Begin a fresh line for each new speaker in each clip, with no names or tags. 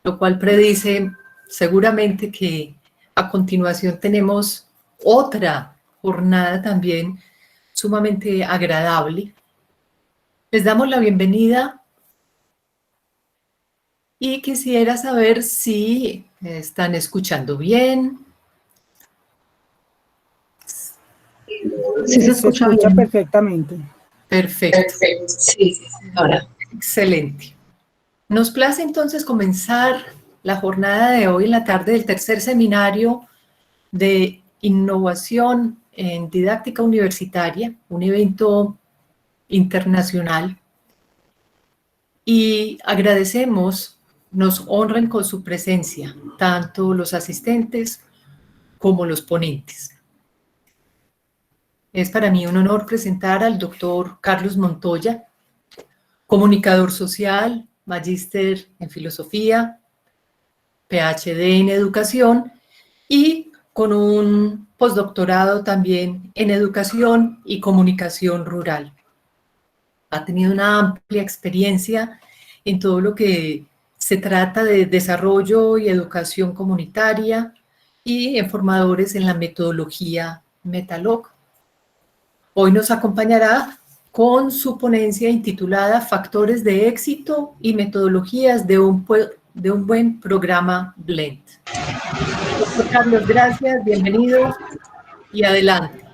lo cual predice seguramente que a continuación tenemos otra jornada también sumamente agradable. Les damos la bienvenida y quisiera saber si están escuchando bien.
Sí, se escucha bien. Perfectamente.
Perfecto.
Sí, ahora.
Excelente. Nos place entonces comenzar la jornada de hoy en la tarde del tercer seminario de innovación en didáctica universitaria, un evento internacional. Y agradecemos, nos honran con su presencia, tanto los asistentes como los ponentes. Es para mí un honor presentar al doctor Carlos Montoya, comunicador social, magíster en filosofía, PhD en educación y con un postdoctorado también en educación y comunicación rural. Ha tenido una amplia experiencia en todo lo que se trata de desarrollo y educación comunitaria y en formadores en la metodología Metalog. Hoy nos acompañará con su ponencia intitulada Factores de éxito y metodologías de un buen programa Blend. Doctor Carlos, gracias, bienvenido y adelante.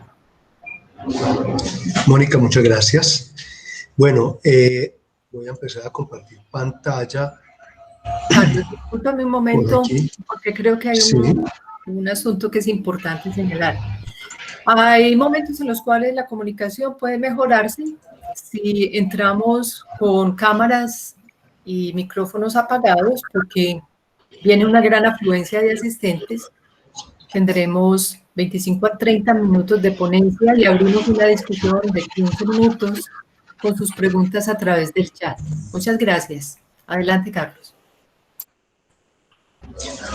Mónica, muchas gracias. Bueno, voy a empezar a compartir pantalla.
Carlos, discúlpame un momento, porque creo que hay un asunto que es importante señalar. Hay momentos en los cuales la comunicación puede mejorarse si entramos con cámaras y micrófonos apagados, porque viene una gran afluencia de asistentes. Tendremos 25 a 30 minutos de ponencia y abrimos una discusión de 15 minutos con sus preguntas a través del chat. Muchas gracias. Adelante, Carlos.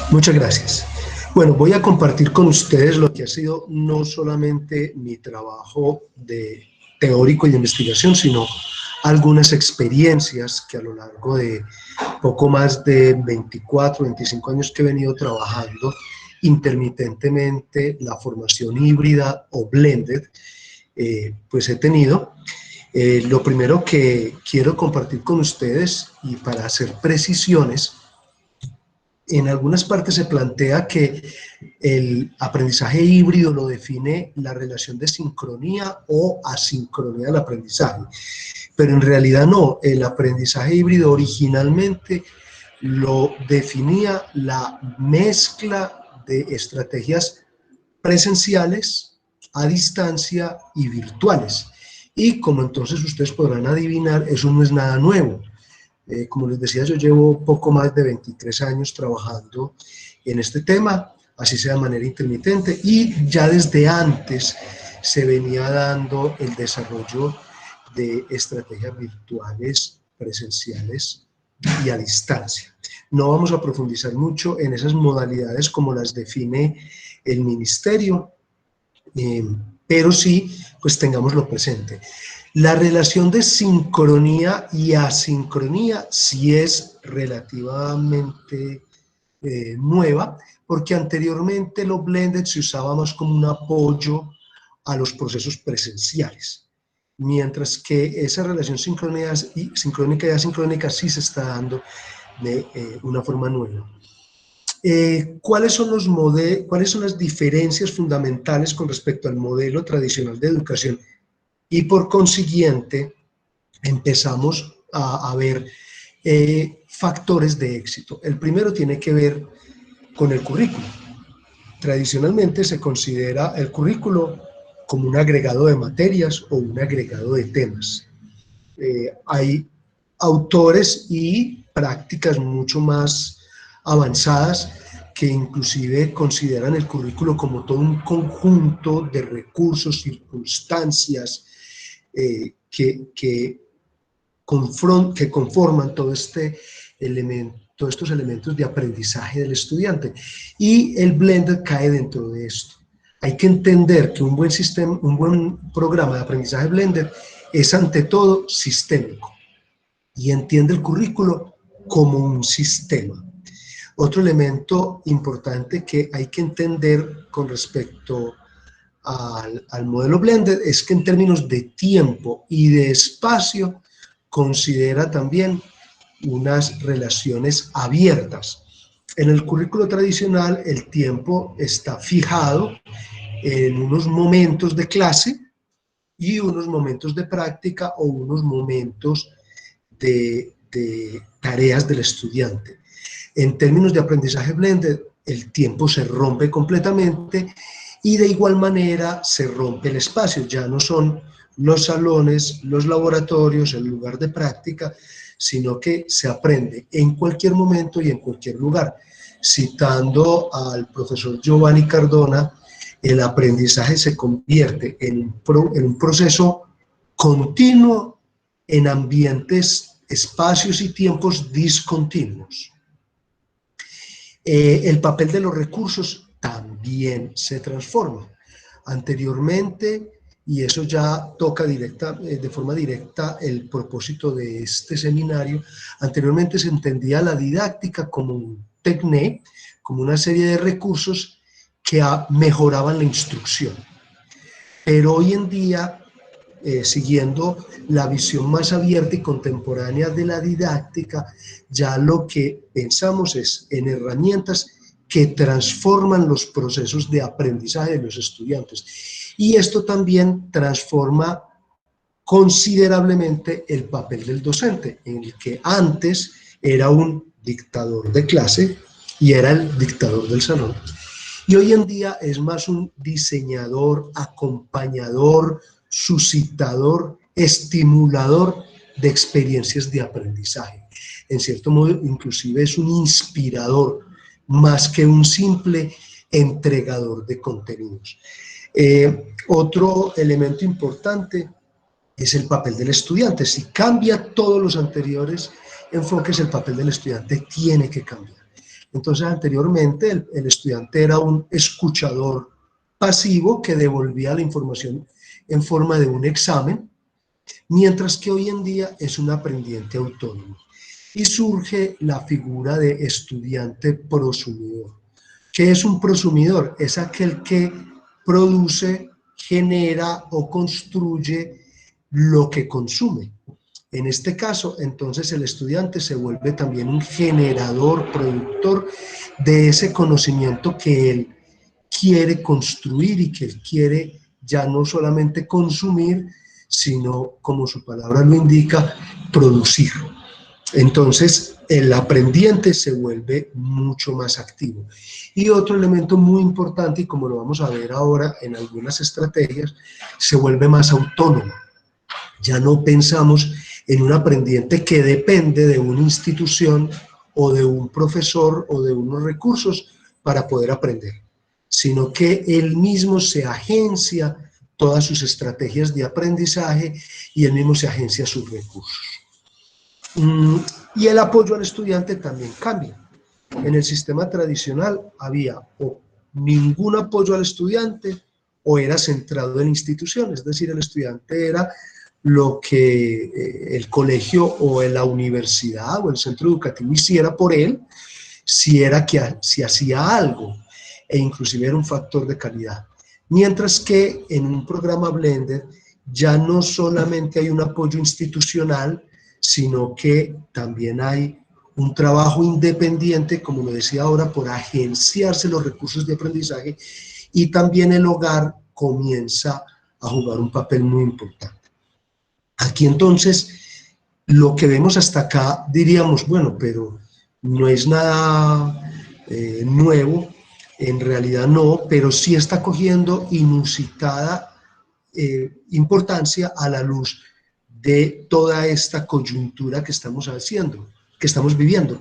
Muchas gracias. Bueno, voy a compartir con ustedes lo que ha sido no solamente mi trabajo de teórico y de investigación, sino algunas experiencias que a lo largo de poco más de 24, 25 años que he venido trabajando intermitentemente la formación híbrida o blended, pues he tenido. Lo primero que quiero compartir con ustedes, y para hacer precisiones, en algunas partes se plantea que el aprendizaje híbrido lo define la relación de sincronía o asincronía del aprendizaje, pero en realidad no. El aprendizaje híbrido originalmente lo definía la mezcla de estrategias presenciales, a distancia y virtuales. Y como entonces ustedes podrán adivinar, eso no es nada nuevo. Como les decía, yo llevo poco más de 23 años trabajando en este tema, así sea de manera intermitente, y ya desde antes se venía dando el desarrollo de estrategias virtuales, presenciales y a distancia. No vamos a profundizar mucho en esas modalidades como las define el ministerio, pero sí, pues tengámoslo presente. La relación de sincronía y asincronía sí es relativamente nueva, porque anteriormente lo blended se usaba más como un apoyo a los procesos presenciales, mientras que esa relación sincrónica y asincrónica sí se está dando de una forma nueva. ¿Cuáles son las diferencias fundamentales con respecto al modelo tradicional de educación? Y por consiguiente, empezamos a ver factores de éxito. El primero tiene que ver con el currículo. Tradicionalmente se considera el currículo como un agregado de materias o un agregado de temas. Hay autores y prácticas mucho más avanzadas que inclusive consideran el currículo como todo un conjunto de recursos, circunstancias, que conforman todos estos elementos de aprendizaje del estudiante. Y el blended cae dentro de esto. Hay que entender que un buen programa de aprendizaje blended es ante todo sistémico y entiende el currículo como un sistema. Otro elemento importante que hay que entender con respecto al modelo Blended es que en términos de tiempo y de espacio considera también unas relaciones abiertas. En el currículo tradicional el tiempo está fijado en unos momentos de clase y unos momentos de práctica o unos momentos de tareas del estudiante. En términos de aprendizaje Blended, el tiempo se rompe completamente y de igual manera se rompe el espacio. Ya no son los salones, los laboratorios, el lugar de práctica, sino que se aprende en cualquier momento y en cualquier lugar. Citando al profesor Giovanni Cardona, el aprendizaje se convierte en un proceso continuo en ambientes, espacios y tiempos discontinuos. El papel de los recursos también se transforma. Anteriormente, y eso ya toca de forma directa el propósito de este seminario, anteriormente se entendía la didáctica como un tecné, como una serie de recursos que mejoraban la instrucción. Pero hoy en día, siguiendo la visión más abierta y contemporánea de la didáctica, ya lo que pensamos es en herramientas que transforman los procesos de aprendizaje de los estudiantes. Y esto también transforma considerablemente el papel del docente, en el que antes era un dictador de clase y era el dictador del salón. Y hoy en día es más un diseñador, acompañador, suscitador, estimulador de experiencias de aprendizaje. En cierto modo, inclusive es un inspirador, más que un simple entregador de contenidos. Otro elemento importante es el papel del estudiante. Si cambia todos los anteriores enfoques, el papel del estudiante tiene que cambiar. Entonces, anteriormente el estudiante era un escuchador pasivo que devolvía la información en forma de un examen, mientras que hoy en día es un aprendiente autónomo. Y surge la figura de estudiante prosumidor. ¿Qué es un prosumidor? Es aquel que produce, genera o construye lo que consume. En este caso, entonces, el estudiante se vuelve también un generador, productor de ese conocimiento que él quiere construir y que él quiere ya no solamente consumir, sino, como su palabra lo indica, producir. Entonces, el aprendiente se vuelve mucho más activo. Y otro elemento muy importante, y como lo vamos a ver ahora en algunas estrategias, se vuelve más autónomo. Ya no pensamos en un aprendiente que depende de una institución o de un profesor o de unos recursos para poder aprender, sino que él mismo se agencia todas sus estrategias de aprendizaje y él mismo se agencia sus recursos. Y el apoyo al estudiante también cambia. En el sistema tradicional había o ningún apoyo al estudiante o era centrado en instituciones, es decir, el estudiante era lo que el colegio o la universidad o el centro educativo hiciera por él, si hacía algo, e inclusive era un factor de calidad. Mientras que en un programa Blended ya no solamente hay un apoyo institucional, sino que también hay un trabajo independiente, como lo decía ahora, por agenciarse los recursos de aprendizaje, y también el hogar comienza a jugar un papel muy importante. Aquí entonces, lo que vemos hasta acá, diríamos, bueno, pero no es nada nuevo, en realidad no, pero sí está cogiendo inusitada importancia a la luz de toda esta coyuntura que estamos viviendo,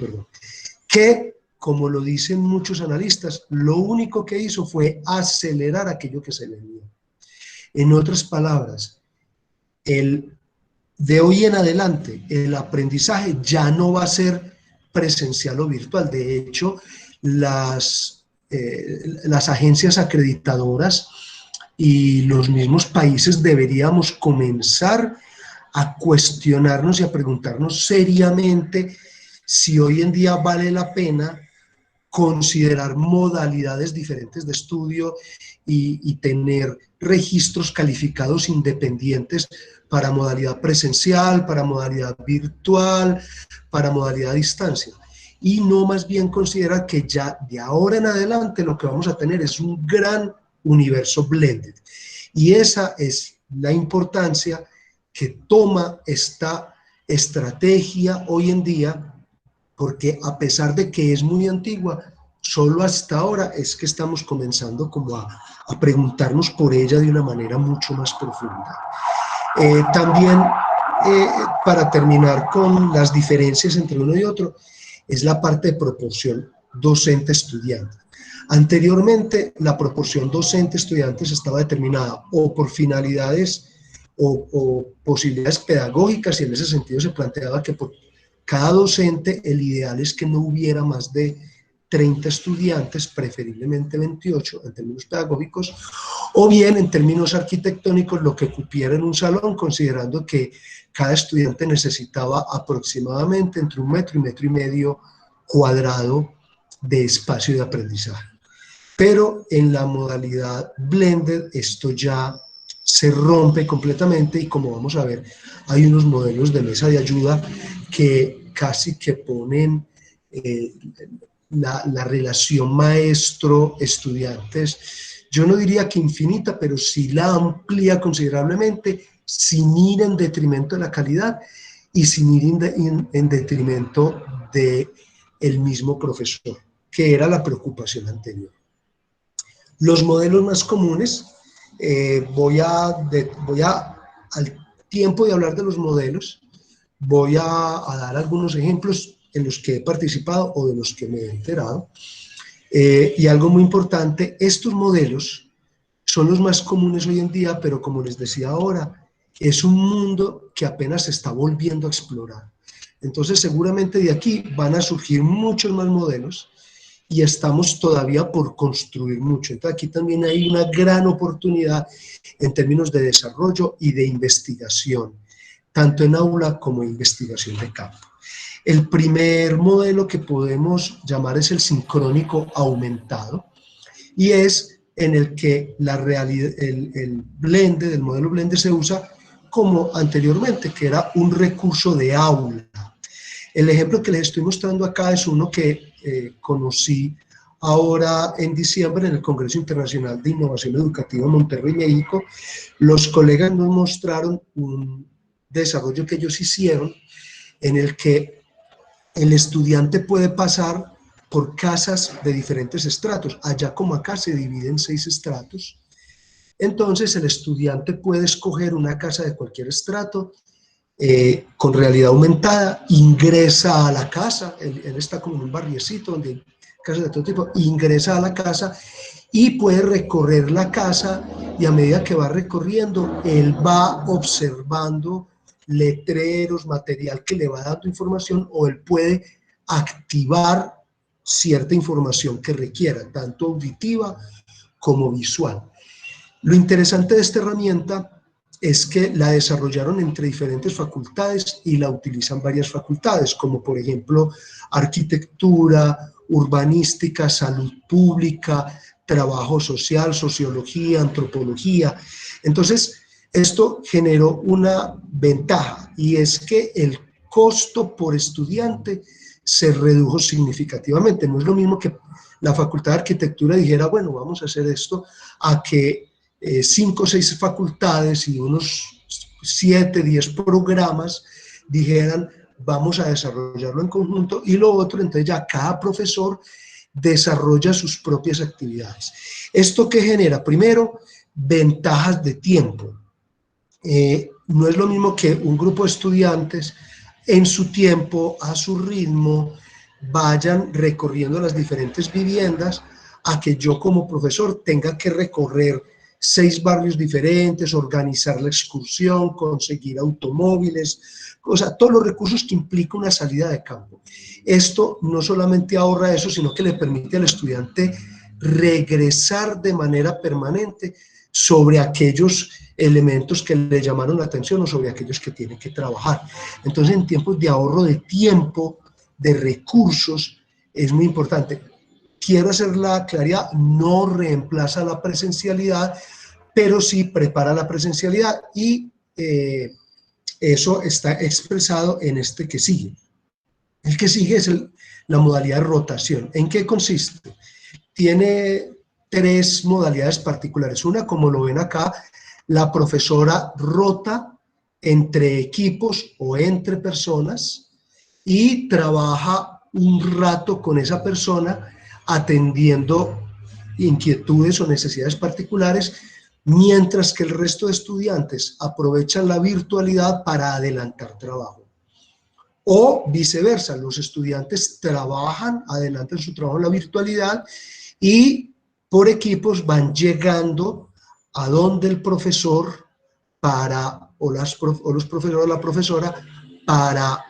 que, como lo dicen muchos analistas, lo único que hizo fue acelerar aquello que se venía. En otras palabras, de hoy en adelante, el aprendizaje ya no va a ser presencial o virtual. De hecho, las agencias acreditadoras y los mismos países deberíamos comenzar a cuestionarnos y a preguntarnos seriamente si hoy en día vale la pena considerar modalidades diferentes de estudio y tener registros calificados independientes para modalidad presencial, para modalidad virtual, para modalidad a distancia. Y no más bien considerar que ya de ahora en adelante lo que vamos a tener es un gran universo blended. Y esa es la importancia que toma esta estrategia hoy en día, porque a pesar de que es muy antigua, solo hasta ahora es que estamos comenzando como a preguntarnos por ella de una manera mucho más profunda. También, para terminar con las diferencias entre uno y otro, es la parte de proporción docente-estudiante. Anteriormente, la proporción docente-estudiantes estaba determinada o por finalidades o posibilidades pedagógicas, y en ese sentido se planteaba que por cada docente el ideal es que no hubiera más de 30 estudiantes, preferiblemente 28 en términos pedagógicos, o bien en términos arquitectónicos lo que cupiera en un salón, considerando que cada estudiante necesitaba aproximadamente entre 1 metro y 1,5 metros cuadrado de espacio de aprendizaje. Pero en la modalidad blended esto ya se rompe completamente, y como vamos a ver, hay unos modelos de mesa de ayuda que casi que ponen la relación maestro-estudiantes, yo no diría que infinita, pero sí la amplía considerablemente, sin ir en detrimento de la calidad y sin ir en detrimento del mismo profesor, que era la preocupación anterior. Los modelos más comunes, al tiempo de hablar de los modelos, voy a dar algunos ejemplos en los que he participado o de los que me he enterado. Y algo muy importante, estos modelos son los más comunes hoy en día, pero como les decía ahora, es un mundo que apenas se está volviendo a explorar. Entonces seguramente de aquí van a surgir muchos más modelos y estamos todavía por construir mucho. Entonces aquí también hay una gran oportunidad en términos de desarrollo y de investigación, tanto en aula como investigación de campo. El primer modelo que podemos llamar es el sincrónico aumentado, y es en el que el blended, el modelo blended se usa como anteriormente, que era un recurso de aula. El ejemplo que les estoy mostrando acá es uno que conocí ahora en diciembre en el Congreso Internacional de Innovación Educativa en Monterrey, México. Los colegas nos mostraron un desarrollo que ellos hicieron en el que el estudiante puede pasar por casas de diferentes estratos. Allá como acá se divide en 6 estratos. Entonces el estudiante puede escoger una casa de cualquier estrato con realidad aumentada, ingresa a la casa, él está como en un barriecito donde hay casas de todo tipo, ingresa a la casa y puede recorrer la casa, y a medida que va recorriendo, él va observando letreros, material que le va dando información, o él puede activar cierta información que requiera, tanto auditiva como visual. Lo interesante de esta herramienta es que la desarrollaron entre diferentes facultades y la utilizan varias facultades, como por ejemplo arquitectura, urbanística, salud pública, trabajo social, sociología, antropología. Entonces, esto generó una ventaja, y es que el costo por estudiante se redujo significativamente. No es lo mismo que la Facultad de Arquitectura dijera, bueno, vamos a hacer esto, a que 5 o 6 facultades y unos 7, 10 programas dijeran, vamos a desarrollarlo en conjunto, y lo otro, entonces ya cada profesor desarrolla sus propias actividades. ¿Esto qué genera? Primero, ventajas de tiempo. No es lo mismo que un grupo de estudiantes en su tiempo, a su ritmo, vayan recorriendo las diferentes viviendas, a que yo como profesor tenga que recorrer 6 barrios diferentes, organizar la excursión, conseguir automóviles, o sea, todos los recursos que implica una salida de campo. Esto no solamente ahorra eso, sino que le permite al estudiante regresar de manera permanente sobre aquellos elementos que le llamaron la atención o sobre aquellos que tiene que trabajar. Entonces, en tiempos de ahorro de tiempo, de recursos, es muy importante. quiero hacer la claridad, no reemplaza la presencialidad, pero sí prepara la presencialidad y eso está expresado en este que sigue. El que sigue es la modalidad de rotación. ¿En qué consiste? Tiene 3 modalidades particulares. Una, como lo ven acá, la profesora rota entre equipos o entre personas y trabaja un rato con esa persona atendiendo inquietudes o necesidades particulares, mientras que el resto de estudiantes aprovechan la virtualidad para adelantar trabajo. O viceversa, los estudiantes trabajan, adelantan su trabajo en la virtualidad y por equipos van llegando a donde el profesor o los profesores o la profesora para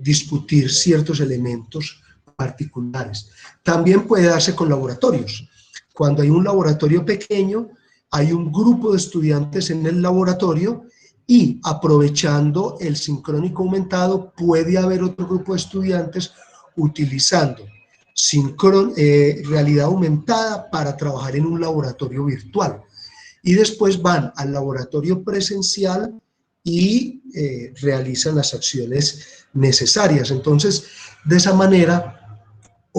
discutir ciertos elementos particulares. También puede darse con laboratorios. Cuando hay un laboratorio pequeño, hay un grupo de estudiantes en el laboratorio y aprovechando el sincrónico aumentado puede haber otro grupo de estudiantes utilizando realidad aumentada para trabajar en un laboratorio virtual. Y después van al laboratorio presencial y realizan las acciones necesarias. Entonces, de esa manera,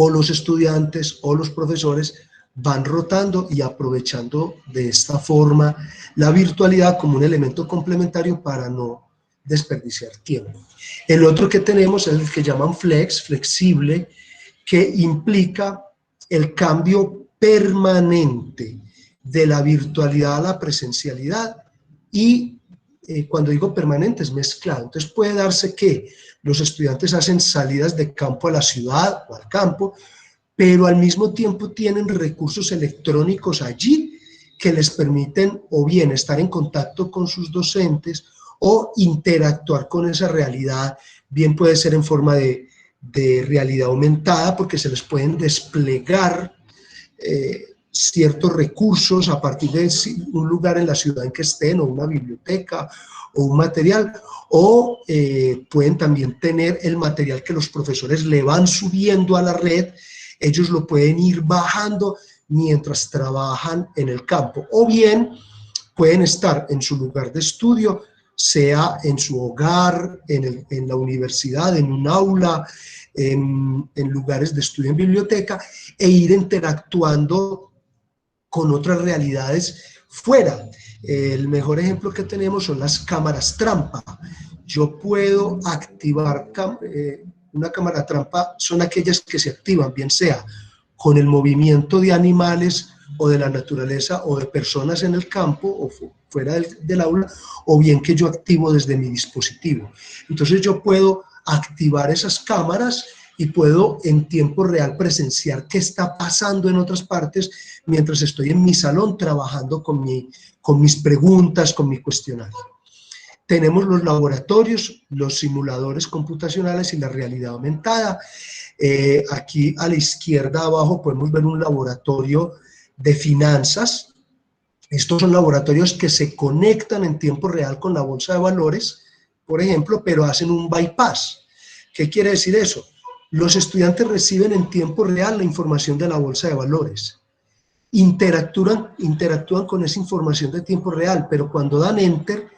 o los estudiantes o los profesores van rotando y aprovechando de esta forma la virtualidad como un elemento complementario para no desperdiciar tiempo. El otro que tenemos es el que llaman flexible, que implica el cambio permanente de la virtualidad a la presencialidad y cuando digo permanente es mezclado. Entonces puede darse que los estudiantes hacen salidas de campo a la ciudad o al campo, pero al mismo tiempo tienen recursos electrónicos allí que les permiten o bien estar en contacto con sus docentes o interactuar con esa realidad, bien puede ser en forma de realidad aumentada porque se les pueden desplegar ciertos recursos a partir de un lugar en la ciudad en que estén, o una biblioteca, o un material, o pueden también tener el material que los profesores le van subiendo a la red, ellos lo pueden ir bajando mientras trabajan en el campo, o bien pueden estar en su lugar de estudio, sea en su hogar, en la universidad, en un aula, en lugares de estudio en biblioteca, e ir interactuando con otras realidades fuera. El mejor ejemplo que tenemos son las cámaras trampa. Yo puedo activar una cámara trampa, son aquellas que se activan, bien sea con el movimiento de animales o de la naturaleza o de personas en el campo o fuera del aula, o bien que yo activo desde mi dispositivo. Entonces yo puedo activar esas cámaras y puedo en tiempo real presenciar qué está pasando en otras partes mientras estoy en mi salón trabajando con mis preguntas, con mi cuestionario. Tenemos los laboratorios, los simuladores computacionales y la realidad aumentada. Aquí a la izquierda abajo podemos ver un laboratorio de finanzas. Estos son laboratorios que se conectan en tiempo real con la bolsa de valores, por ejemplo, pero hacen un bypass. ¿Qué quiere decir eso? Los estudiantes reciben en tiempo real la información de la bolsa de valores. Interactúan con esa información de tiempo real, pero cuando dan enter,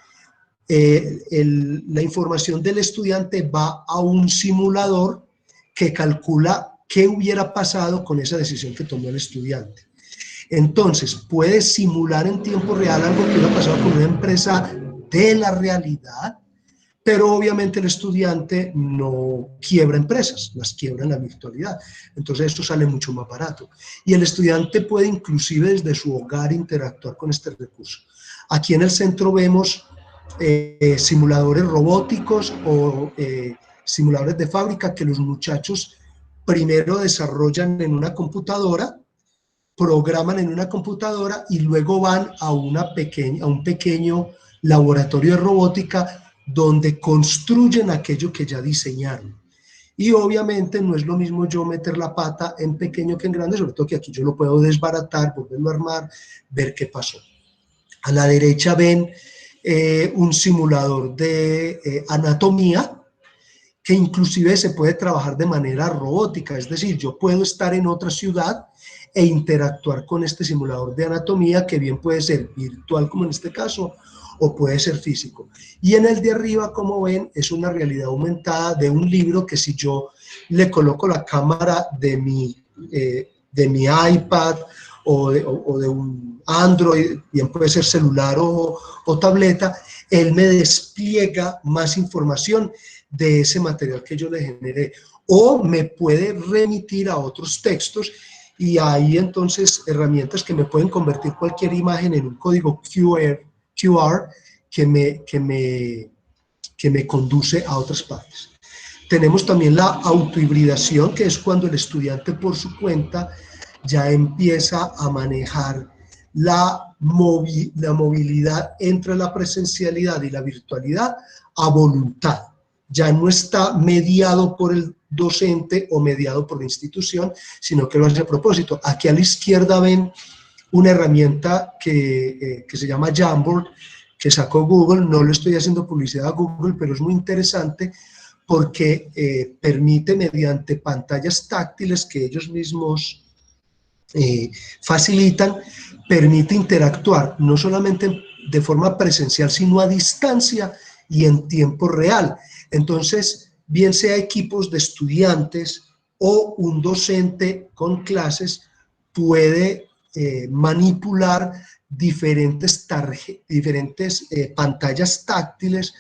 la información del estudiante va a un simulador que calcula qué hubiera pasado con esa decisión que tomó el estudiante. Entonces, puede simular en tiempo real algo que hubiera pasado con una empresa de la realidad, pero obviamente el estudiante no quiebra empresas, las quiebra en la virtualidad. Entonces esto sale mucho más barato. Y el estudiante puede inclusive desde su hogar interactuar con este recurso. Aquí en el centro vemos simuladores robóticos o simuladores de fábrica que los muchachos primero desarrollan en una computadora, programan en una computadora y luego van a un pequeño laboratorio de robótica donde construyen aquello que ya diseñaron. Y obviamente no es lo mismo yo meter la pata en pequeño que en grande, sobre todo que aquí yo lo puedo desbaratar, volverlo a armar, ver qué pasó. A la derecha ven un simulador de anatomía que inclusive se puede trabajar de manera robótica, es decir, yo puedo estar en otra ciudad e interactuar con este simulador de anatomía, que bien puede ser virtual como en este caso, o puede ser físico. Y en el de arriba, como ven, es una realidad aumentada de un libro que si yo le coloco la cámara de mi iPad o de un Android, bien puede ser celular o tableta, él me despliega más información de ese material que yo le generé, o me puede remitir a otros textos, y hay entonces herramientas que me pueden convertir cualquier imagen en un código QR que me conduce a otras partes. Tenemos también la autohibridación, que es cuando el estudiante por su cuenta ya empieza a manejar la movilidad entre la presencialidad y la virtualidad a voluntad. Ya no está mediado por el docente o mediado por la institución, sino que lo hace a propósito. Aquí a la izquierda ven una herramienta que se llama Jamboard, que sacó Google. No le estoy haciendo publicidad a Google, pero es muy interesante porque permite, mediante pantallas táctiles que ellos mismos facilitan, permite interactuar no solamente de forma presencial, sino a distancia y en tiempo real. Entonces, bien sea equipos de estudiantes o un docente con clases, puede manipular diferentes pantallas táctiles,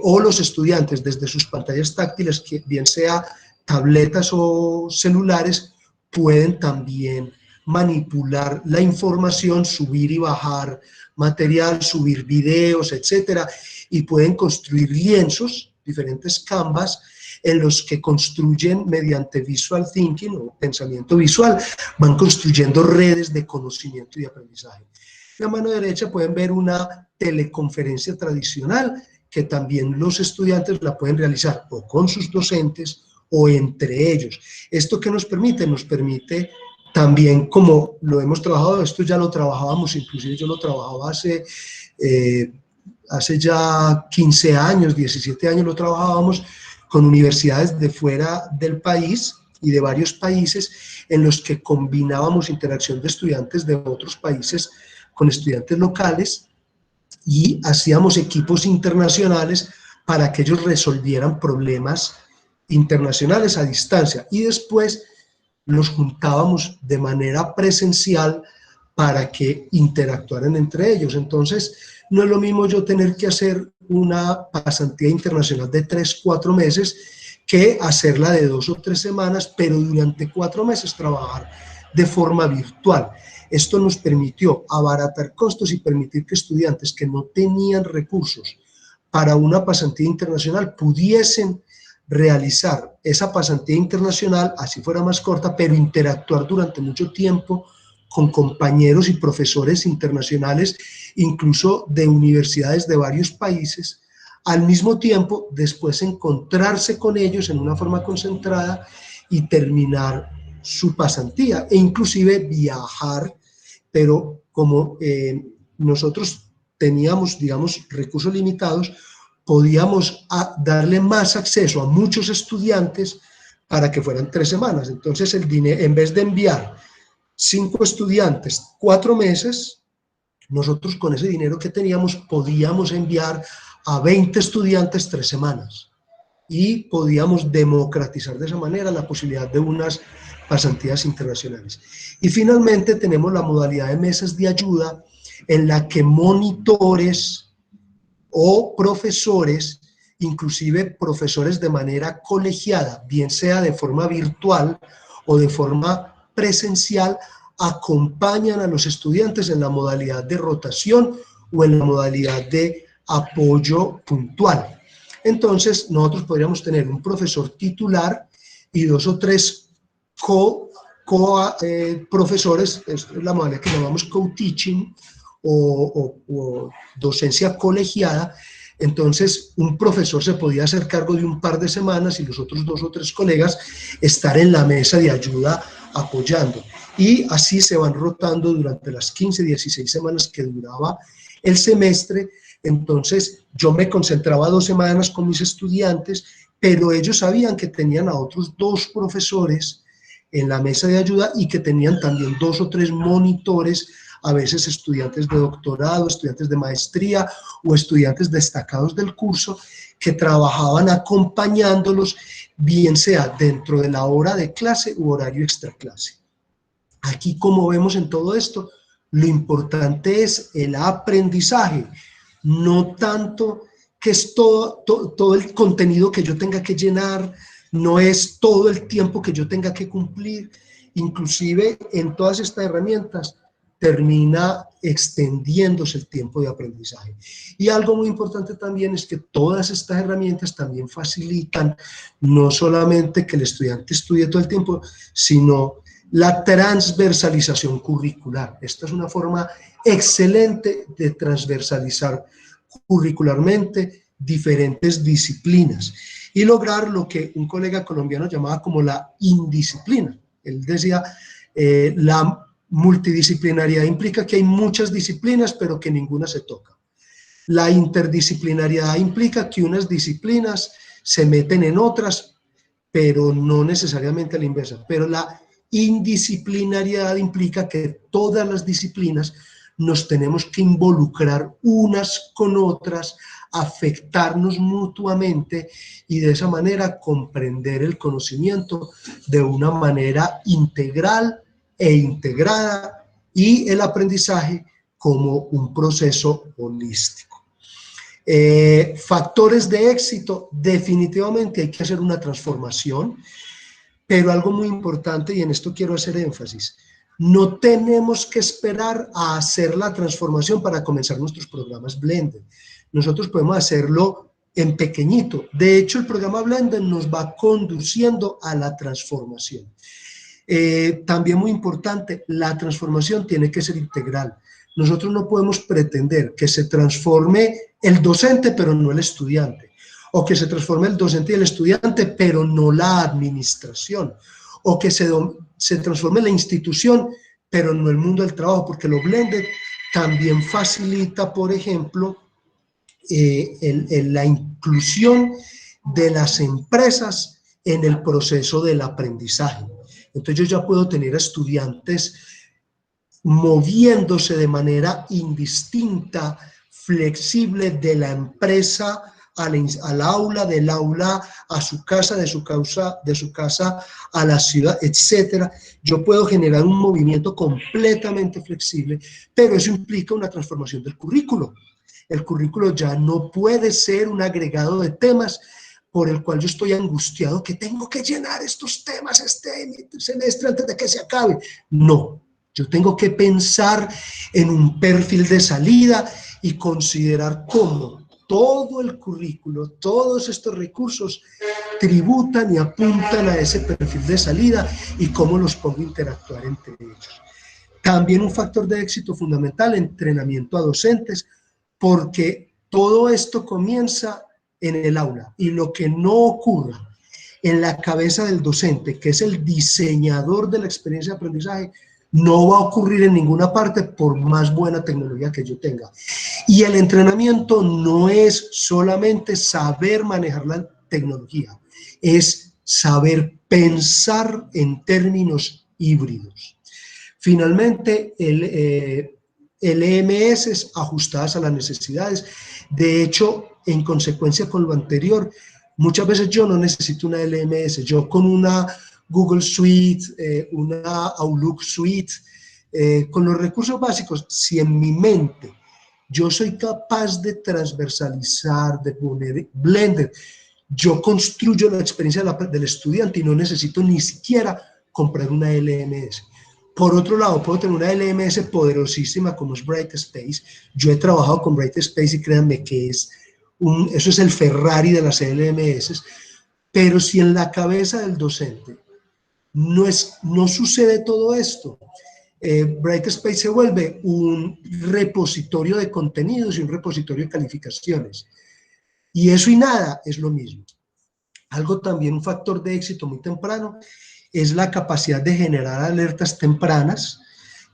o los estudiantes desde sus pantallas táctiles, que bien sea tabletas o celulares, pueden también manipular la información, subir y bajar material, subir videos, etcétera, y pueden construir lienzos, diferentes canvas, en los que construyen mediante visual thinking o pensamiento visual, van construyendo redes de conocimiento y aprendizaje. En la mano derecha pueden ver una teleconferencia tradicional, que también los estudiantes la pueden realizar o con sus docentes o entre ellos. ¿Esto qué nos permite? Nos permite también, como lo hemos trabajado, esto ya lo trabajábamos, inclusive yo lo trabajaba hace ya 15 años, 17 años lo trabajábamos con universidades de fuera del país y de varios países, en los que combinábamos interacción de estudiantes de otros países con estudiantes locales, y hacíamos equipos internacionales para que ellos resolvieran problemas internacionales a distancia, y después los juntábamos de manera presencial para que interactuaran entre ellos. Entonces, no es lo mismo yo tener que hacer una pasantía internacional de 3-4 meses que hacerla de 2 o 3 semanas, pero durante 4 meses trabajar de forma virtual. Esto nos permitió abaratar costos y permitir que estudiantes que no tenían recursos para una pasantía internacional pudiesen realizar esa pasantía internacional, así fuera más corta, pero interactuar durante mucho tiempo con compañeros y profesores internacionales, incluso de universidades de varios países, al mismo tiempo después encontrarse con ellos en una forma concentrada y terminar su pasantía, e inclusive viajar, pero como nosotros teníamos, digamos, recursos limitados, podíamos darle más acceso a muchos estudiantes para que fueran 3 semanas. Entonces, el dinero, en vez de enviar 5 estudiantes 4 meses, nosotros con ese dinero que teníamos podíamos enviar a 20 estudiantes 3 semanas, y podíamos democratizar de esa manera la posibilidad de unas pasantías internacionales. Y finalmente tenemos la modalidad de mesas de ayuda, en la que monitores o profesores, inclusive profesores de manera colegiada, bien sea de forma virtual o de forma presencial, acompañan a los estudiantes en la modalidad de rotación o en la modalidad de apoyo puntual. Entonces, nosotros podríamos tener un profesor titular y 2 o 3 profesores, es la modalidad que llamamos co-teaching o docencia colegiada. Entonces, un profesor se podía hacer cargo de un par de semanas y los otros 2 o 3 colegas estar en la mesa de ayuda apoyando. Y así se van rotando durante las 15, 16 semanas que duraba el semestre. Entonces, yo me concentraba 2 semanas con mis estudiantes, pero ellos sabían que tenían a otros 2 profesores en la mesa de ayuda y que tenían también 2 o 3 monitores, a veces estudiantes de doctorado, estudiantes de maestría o estudiantes destacados del curso, que trabajaban acompañándolos, bien sea dentro de la hora de clase u horario extraclase. Aquí, como vemos en todo esto, lo importante es el aprendizaje, no tanto que es todo el contenido que yo tenga que llenar, no es todo el tiempo que yo tenga que cumplir, inclusive en todas estas herramientas termina extendiéndose el tiempo de aprendizaje. Y algo muy importante también es que todas estas herramientas también facilitan no solamente que el estudiante estudie todo el tiempo, sino la transversalización curricular. Esta es una forma excelente de transversalizar curricularmente diferentes disciplinas y lograr lo que un colega colombiano llamaba como la indisciplina. Él decía, la multidisciplinariedad implica que hay muchas disciplinas, pero que ninguna se toca. La interdisciplinariedad implica que unas disciplinas se meten en otras, pero no necesariamente a la inversa. Pero la indisciplinariedad implica que todas las disciplinas nos tenemos que involucrar unas con otras, afectarnos mutuamente y de esa manera comprender el conocimiento de una manera integral e integrada y el aprendizaje como un proceso holístico. Factores de éxito, definitivamente hay que hacer una transformación, pero algo muy importante, y en esto quiero hacer énfasis, no tenemos que esperar a hacer la transformación para comenzar nuestros programas Blended. Nosotros podemos hacerlo en pequeñito. De hecho, el programa Blended nos va conduciendo a la transformación. También muy importante, la transformación tiene que ser integral. Nosotros no podemos pretender que se transforme el docente, pero no el estudiante, o que se transforme el docente y el estudiante, pero no la administración, o que se transforme la institución, pero no el mundo del trabajo, porque lo blended también facilita, por ejemplo, la inclusión de las empresas en el proceso del aprendizaje. Entonces yo ya puedo tener a estudiantes moviéndose de manera indistinta, flexible, de la empresa al aula, del aula a su casa, de su casa a la ciudad, etcétera. Yo puedo generar un movimiento completamente flexible, pero eso implica una transformación del currículo. El currículo ya no puede ser un agregado de temas por el cual yo estoy angustiado que tengo que llenar estos temas este semestre antes de que se acabe. No, yo tengo que pensar en un perfil de salida y considerar cómo todo el currículo, todos estos recursos tributan y apuntan a ese perfil de salida y cómo los pongo a interactuar entre ellos. También un factor de éxito fundamental, entrenamiento a docentes, porque todo esto comienza en el aula y lo que no ocurra en la cabeza del docente, que es el diseñador de la experiencia de aprendizaje, no va a ocurrir en ninguna parte por más buena tecnología que yo tenga. Y el entrenamiento no es solamente saber manejar la tecnología, es saber pensar en términos híbridos. Finalmente, LMS ajustadas a las necesidades. De hecho, en consecuencia con lo anterior, muchas veces yo no necesito una LMS, yo con una Google Suite, una Outlook Suite, con los recursos básicos, si en mi mente yo soy capaz de transversalizar, de poner Blended, yo construyo la experiencia del estudiante y no necesito ni siquiera comprar una LMS. Por otro lado, puedo tener una LMS poderosísima como es Brightspace. Yo he trabajado con Brightspace y créanme que eso es el Ferrari de las LMS, pero si en la cabeza del docente no sucede todo esto, Brightspace se vuelve un repositorio de contenidos y un repositorio de calificaciones. Y eso y nada es lo mismo. Algo también, un factor de éxito muy temprano, es la capacidad de generar alertas tempranas,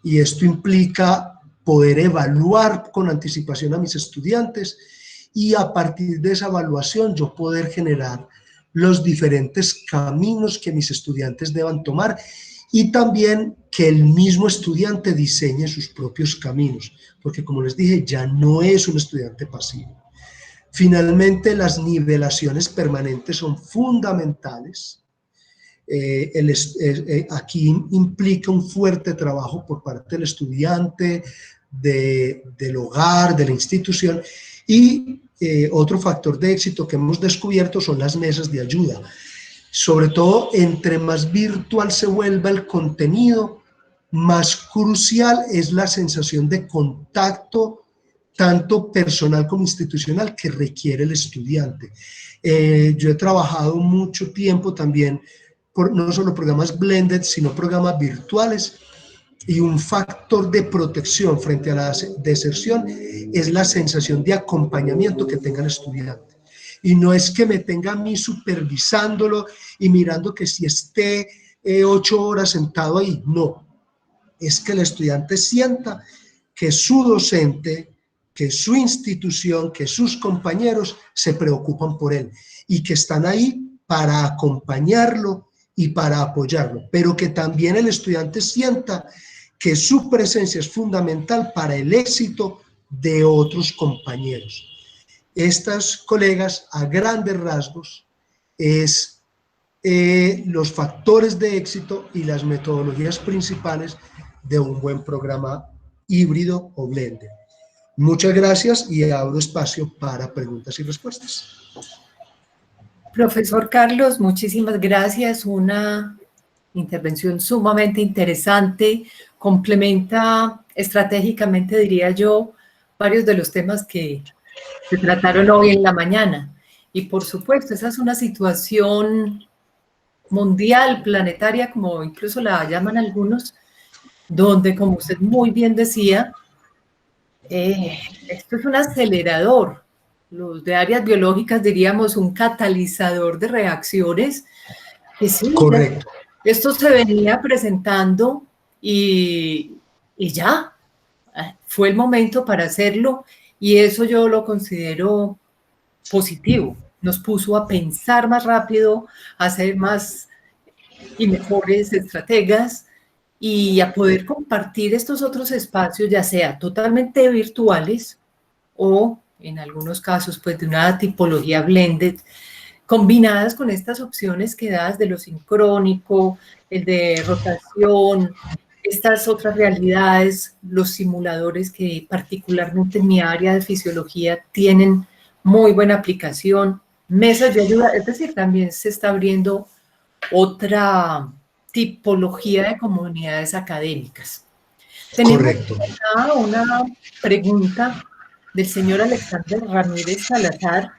y esto implica poder evaluar con anticipación a mis estudiantes y a partir de esa evaluación yo poder generar los diferentes caminos que mis estudiantes deban tomar y también que el mismo estudiante diseñe sus propios caminos, porque como les dije, ya no es un estudiante pasivo. Finalmente, las nivelaciones permanentes son fundamentales. Aquí implica un fuerte trabajo por parte del estudiante, del hogar, de la institución, y otro factor de éxito que hemos descubierto son las mesas de ayuda. Sobre todo, entre más virtual se vuelva el contenido, más crucial es la sensación de contacto, tanto personal como institucional, que requiere el estudiante. Yo he trabajado mucho tiempo también, no solo programas blended, sino programas virtuales, y un factor de protección frente a la deserción es la sensación de acompañamiento que tenga el estudiante. Y no es que me tenga a mí supervisándolo y mirando que si esté 8 horas sentado ahí, no. Es que el estudiante sienta que su docente, que su institución, que sus compañeros se preocupan por él y que están ahí para acompañarlo y para apoyarlo, pero que también el estudiante sienta que su presencia es fundamental para el éxito de otros compañeros. Estas, colegas, a grandes rasgos, es los factores de éxito y las metodologías principales de un buen programa híbrido o blended. Muchas gracias y abro espacio para preguntas y respuestas.
Profesor Carlos, muchísimas gracias. Una intervención sumamente interesante, complementa estratégicamente, diría yo, varios de los temas que se trataron hoy en la mañana. Y por supuesto, esa es una situación mundial, planetaria, como incluso la llaman algunos, donde, como usted muy bien decía, esto es un acelerador. Los de áreas biológicas diríamos un catalizador de reacciones. Que sí,
correcto.
Esto se venía presentando y ya, fue el momento para hacerlo, y eso yo lo considero positivo. Nos puso a pensar más rápido, a ser más y mejores estrategas y a poder compartir estos otros espacios, ya sea totalmente virtuales o en algunos casos pues de una tipología blended, combinadas con estas opciones que das de lo sincrónico, el de rotación, estas otras realidades, los simuladores que particularmente en mi área de fisiología tienen muy buena aplicación, mesas de ayuda, es decir, también se está abriendo otra tipología de comunidades académicas. Tenemos una pregunta del señor Alexander Ramírez Salazar.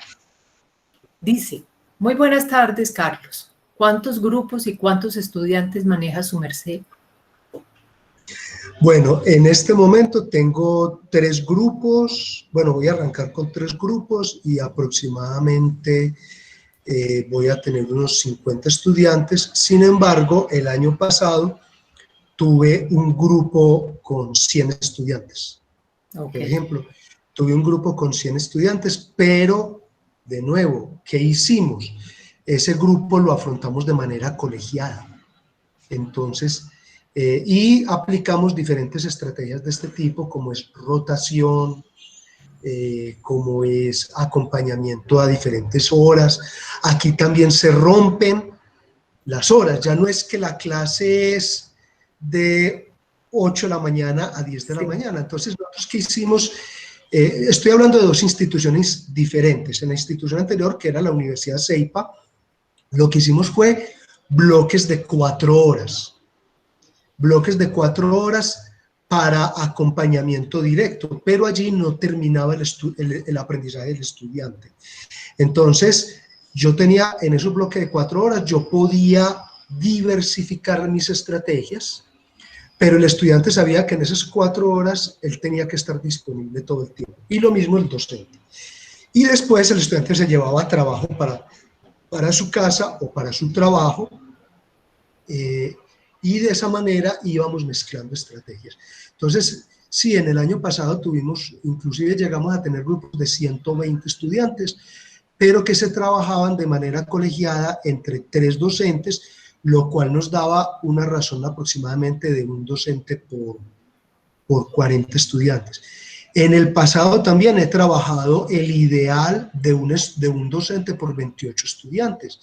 Dice: muy buenas tardes, Carlos. ¿Cuántos grupos y cuántos estudiantes maneja su merced?
Bueno, en este momento tengo 3 grupos. Bueno, voy a arrancar con 3 grupos y aproximadamente voy a tener unos 50 estudiantes. Sin embargo, el año pasado tuve un grupo con 100 estudiantes. Por ejemplo, tuve un grupo con 100 estudiantes, pero, de nuevo, ¿qué hicimos? Ese grupo lo afrontamos de manera colegiada. Entonces, y aplicamos diferentes estrategias de este tipo, como es rotación, como es acompañamiento a diferentes horas. Aquí también se rompen las horas, ya no es que la clase es de 8 de la mañana a 10 de la mañana. Entonces, nosotros ¿qué hicimos? Estoy hablando de 2 instituciones diferentes. En la institución anterior, que era la Universidad Ceipa, lo que hicimos fue bloques de 4 horas. Bloques de 4 horas para acompañamiento directo, pero allí no terminaba el aprendizaje del estudiante. Entonces, yo tenía en esos bloques de 4 horas, yo podía diversificar mis estrategias, pero el estudiante sabía que en esas 4 horas él tenía que estar disponible todo el tiempo. Y lo mismo el docente. Y después el estudiante se llevaba trabajo para su casa o para su trabajo, y de esa manera íbamos mezclando estrategias. Entonces, sí, en el año pasado tuvimos, inclusive llegamos a tener grupos de 120 estudiantes, pero que se trabajaban de manera colegiada entre 3 docentes, lo cual nos daba una razón aproximadamente de un docente por 40 estudiantes. En el pasado también he trabajado el ideal de un docente por 28 estudiantes,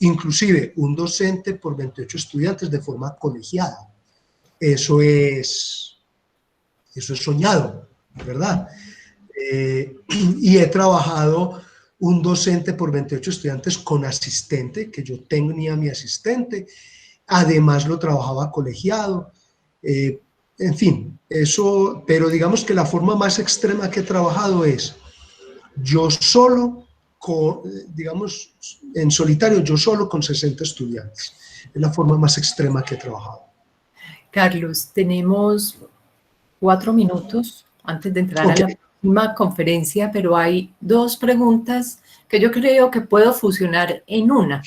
inclusive un docente por 28 estudiantes de forma colegiada. Eso es soñado, ¿verdad? Y he trabajado un docente por 28 estudiantes con asistente, que yo tenía mi asistente, además lo trabajaba colegiado, en fin, eso, pero digamos que la forma más extrema que he trabajado es yo solo, digamos, en solitario, yo solo con 60 estudiantes. Es la forma más extrema que he trabajado.
Carlos, tenemos 4 minutos antes de entrar a la próxima conferencia, pero hay 2 preguntas que yo creo que puedo fusionar en una.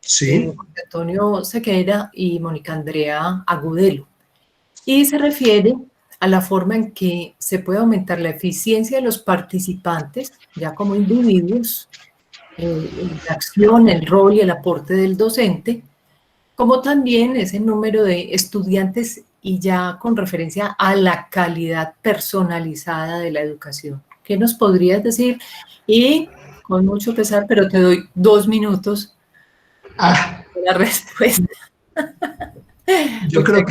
Sí.
Antonio Sequeira y Mónica Andrea Agudelo. Y se refiere a la forma en que se puede aumentar la eficiencia de los participantes, ya como individuos, la acción, el rol y el aporte del docente, como también ese número de estudiantes y ya con referencia a la calidad personalizada de la educación. ¿Qué nos podrías decir? Y con mucho pesar, pero te doy 2 minutos para la respuesta.
Yo creo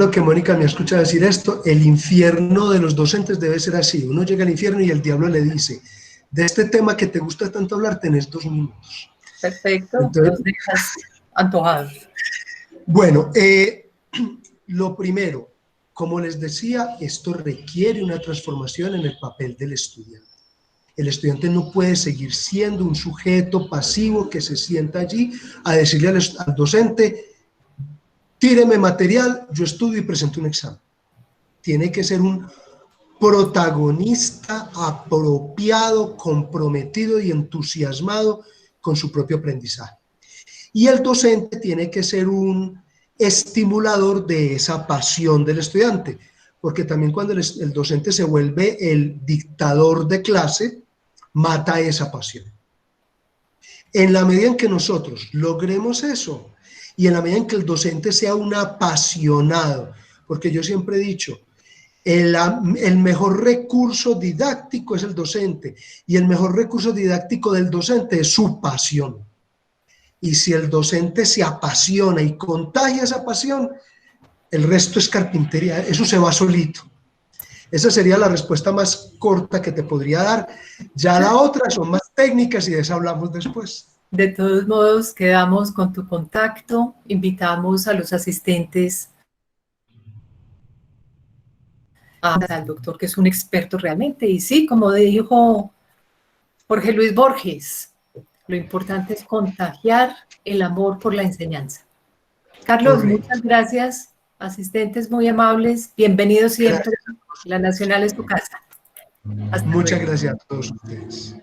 que Mónica me escucha decir esto: el infierno de los docentes debe ser así. Uno llega al infierno y el diablo le dice: de este tema que te gusta tanto hablar, tenés 2 minutos.
Perfecto,
entonces,
nos dejas antojados.
Bueno, lo primero, como les decía, esto requiere una transformación en el papel del estudiante. El estudiante no puede seguir siendo un sujeto pasivo que se sienta allí a decirle al docente: tíreme material, yo estudio y presento un examen. Tiene que ser un protagonista apropiado, comprometido y entusiasmado con su propio aprendizaje. Y el docente tiene que ser un estimulador de esa pasión del estudiante, porque también cuando el docente se vuelve el dictador de clase, mata esa pasión. En la medida en que nosotros logremos eso, y en la medida en que el docente sea un apasionado, porque yo siempre he dicho, el mejor recurso didáctico es el docente, y el mejor recurso didáctico del docente es su pasión. Y si el docente se apasiona y contagia esa pasión, el resto es carpintería, eso se va solito. Esa sería la respuesta más corta que te podría dar. Ya la otra son más técnicas y de eso hablamos después.
De todos modos, quedamos con tu contacto, invitamos a los asistentes al doctor, que es un experto realmente. Y sí, como dijo Jorge Luis Borges, lo importante es contagiar el amor por la enseñanza. Carlos, muchas gracias. Asistentes muy amables, bienvenidos siempre. Gracias. La Nacional es tu casa.
Muchas gracias a todos ustedes.